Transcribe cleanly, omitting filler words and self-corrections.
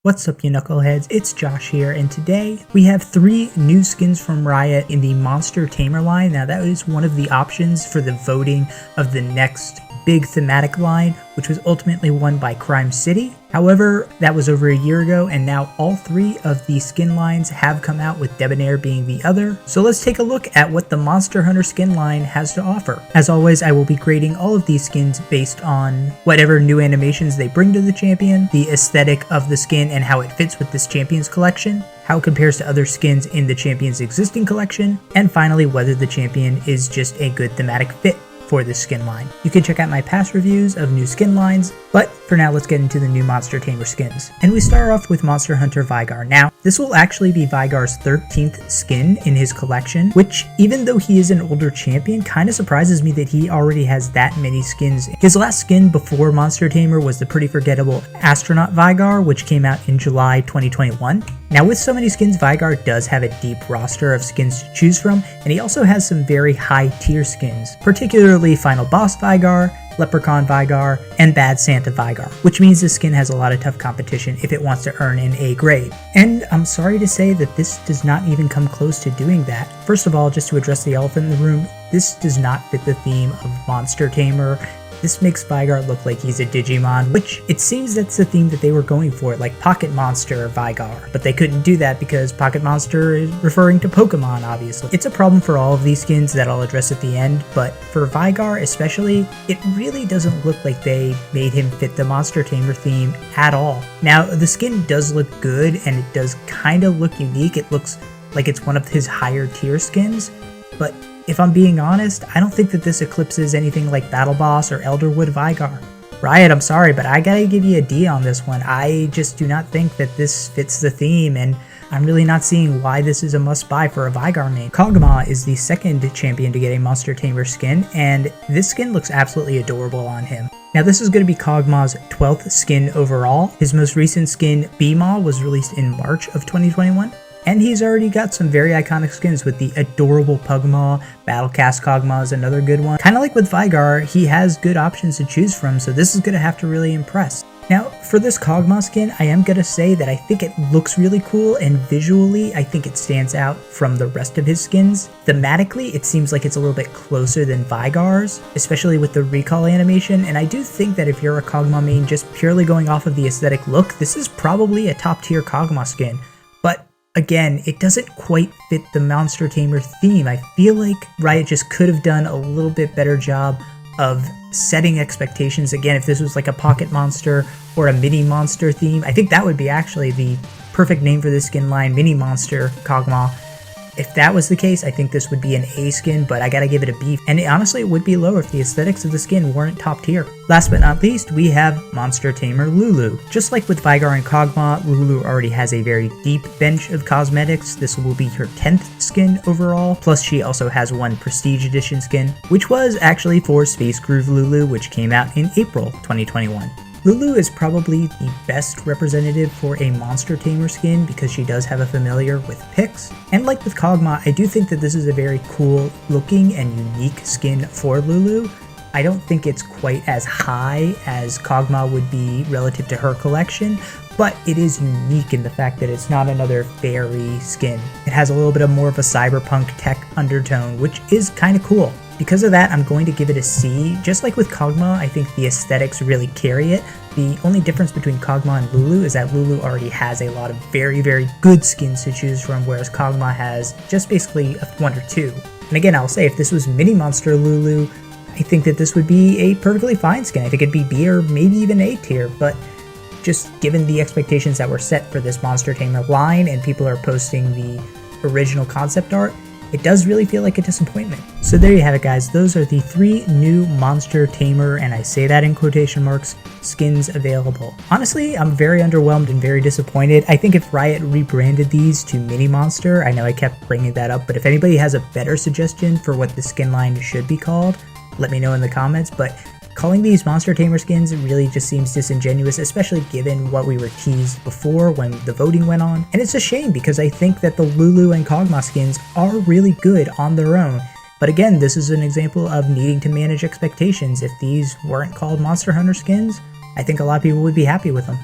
What's up, you knuckleheads? It's Josh here, and today we have 3 new skins from Riot in the Monster Tamer line. Now that is one of the options for the voting of the next big thematic line, which was ultimately won by Crime City. However, that was over a year ago, and now all 3 of the skin lines have come out, with Debonair being the other. So let's take a look at what the Monster Hunter skin line has to offer. As always, I will be grading all of these skins based on whatever new animations they bring to the champion, the aesthetic of the skin and how it fits with this champion's collection, how it compares to other skins in the champion's existing collection, and finally whether the champion is just a good thematic fit for this skin line. You can check out my past reviews of new skin lines, but for now let's get into the new Monster Tamer skins. And we start off with Monster Hunter Veigar. Now, this will actually be Veigar's 13th skin in his collection, which, even though he is an older champion, kind of surprises me that he already has that many skins. His last skin before Monster Tamer was the pretty forgettable Astronaut Veigar, which came out in July 2021. Now, with so many skins, Veigar does have a deep roster of skins to choose from, and he also has some very high tier skins, particularly Final Boss Veigar, Leprechaun Veigar, and Bad Santa Veigar, which means this skin has a lot of tough competition if it wants to earn an A grade. And I'm sorry to say that this does not even come close to doing that. First of all, just to address the elephant in the room, this does not fit the theme of Monster Tamer. This makes Veigar look like he's a Digimon, which it seems that's the theme that they were going for, like Pocket Monster Veigar. But they couldn't do that because Pocket Monster is referring to Pokemon, obviously. It's a problem for all of these skins that I'll address at the end, but for Veigar especially, it really doesn't look like they made him fit the Monster Tamer theme at all. Now, the skin does look good, and it does kind of look unique. It looks like it's one of his higher tier skins, but if I'm being honest, I don't think that this eclipses anything like Battle Boss or Elderwood Veigar. Riot, I'm sorry, but I gotta give you a D on this one. I just do not think that this fits the theme, and I'm really not seeing why this is a must-buy for a Veigar main. Kog'Maw is the second champion to get a Monster Tamer skin, and this skin looks absolutely adorable on him. Now, this is going to be Kog'Maw's 12th skin overall. His most recent skin, B-Maw, was released in March of 2021. And he's already got some very iconic skins with the adorable Pugmaw. Battlecast Kog'Maw is another good one. Kind of like with Veigar, he has good options to choose from, so this is going to have to really impress. Now, for this Kog'Maw skin, I am going to say that I think it looks really cool, and visually, I think it stands out from the rest of his skins. Thematically, it seems like it's a little bit closer than Veigar's, especially with the recall animation, and I do think that if you're a Kog'Maw main just purely going off of the aesthetic look, this is probably a top tier Kog'Maw skin. But again, it doesn't quite fit the Monster Tamer theme. I feel like Riot just could have done a little bit better job of setting expectations. Again, if this was like a Pocket Monster or a Mini Monster theme, I think that would be actually the perfect name for this skin line, Mini Monster Kog'Maw. If that was the case, I think this would be an A skin, but I gotta give it a B. And honestly, it would be lower if the aesthetics of the skin weren't top tier. Last but not least, we have Monster Tamer Lulu. Just like with Veigar and Kog'Maw, Lulu already has a very deep bench of cosmetics. This will be her 10th skin overall, plus she also has one Prestige Edition skin, which was actually for Space Groove Lulu, which came out in April 2021. Lulu is probably the best representative for a Monster Tamer skin because she does have a familiar with picks. And like with Kog'Maw, I do think that this is a very cool looking and unique skin for Lulu. I don't think it's quite as high as Kog'Maw would be relative to her collection, but it is unique in the fact that it's not another fairy skin. It has a little bit of more of a cyberpunk tech undertone, which is kind of cool. Because of that, I'm going to give it a C. Just like with Kog'Maw, I think the aesthetics really carry it. The only difference between Kog'Maw and Lulu is that Lulu already has a lot of very, very good skins to choose from, whereas Kog'Maw has just basically 1 or 2. And again, I'll say if this was Mini Monster Lulu, I think that this would be a perfectly fine skin. I think it'd be B or maybe even A tier, but just given the expectations that were set for this Monster Tamer line and people are posting the original concept art, it does really feel like a disappointment. So there you have it, guys. Those are the 3 new Monster Tamer, and I say that in quotation marks, skins available. Honestly, I'm very underwhelmed and very disappointed. I think if Riot rebranded these to Mini Monster, I know I kept bringing that up, but if anybody has a better suggestion for what the skin line should be called, let me know in the comments. But calling these Monster Tamer skins really just seems disingenuous, especially given what we were teased before when the voting went on. And it's a shame because I think that the Lulu and Kog'Maw skins are really good on their own. But again, this is an example of needing to manage expectations. If these weren't called Monster Hunter skins, I think a lot of people would be happy with them.